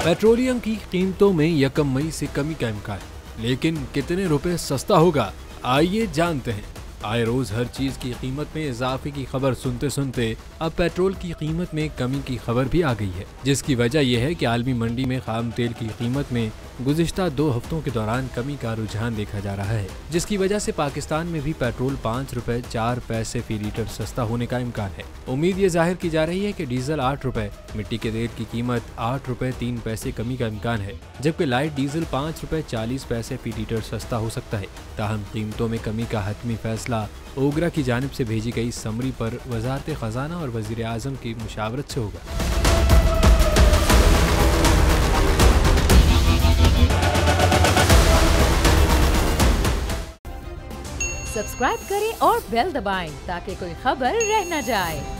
Petroleum की कीमतों में 1 मई से कमी का इम्कान, लेकिन कितने रुपए सस्ता होगा, आइए जानते हैं। आए रोज हर चीज की कीमत में इजाफे की खबर सुनते सुनते अब पेट्रोल की कीमत में कमी की खबर भी आ गई है, जिसकी वजह यह है कि आलमी मंडी में खाम तेल की कीमत में गुज़िश्ता 2 हफ्तों के दौरान कमी का रुझान देखा जा रहा है, जिसकी वजह से पाकिस्तान में भी पेट्रोल 5 रुपए 4 पैसे फी लीटर सस्ता होने का इम्कान है। उम्मीद ये जाहिर की जा रही है कि डीजल 8 रुपए, मिट्टी के तेल की कीमत 8 रुपए 3 पैसे कमी का इम्कान है, जबकि लाइट डीजल 5 रुपए 40 पैसे फी लीटर सस्ता हो सकता है। ताहम कीमतों में कमी का हतमी फैसला ओगरा की जानिब से भेजी गई समरी पर वजारत खजाना और वजीर आजम की मुशावरत से होगा। सब्सक्राइब करें और बेल दबाएं ताकि कोई खबर रह न जाए।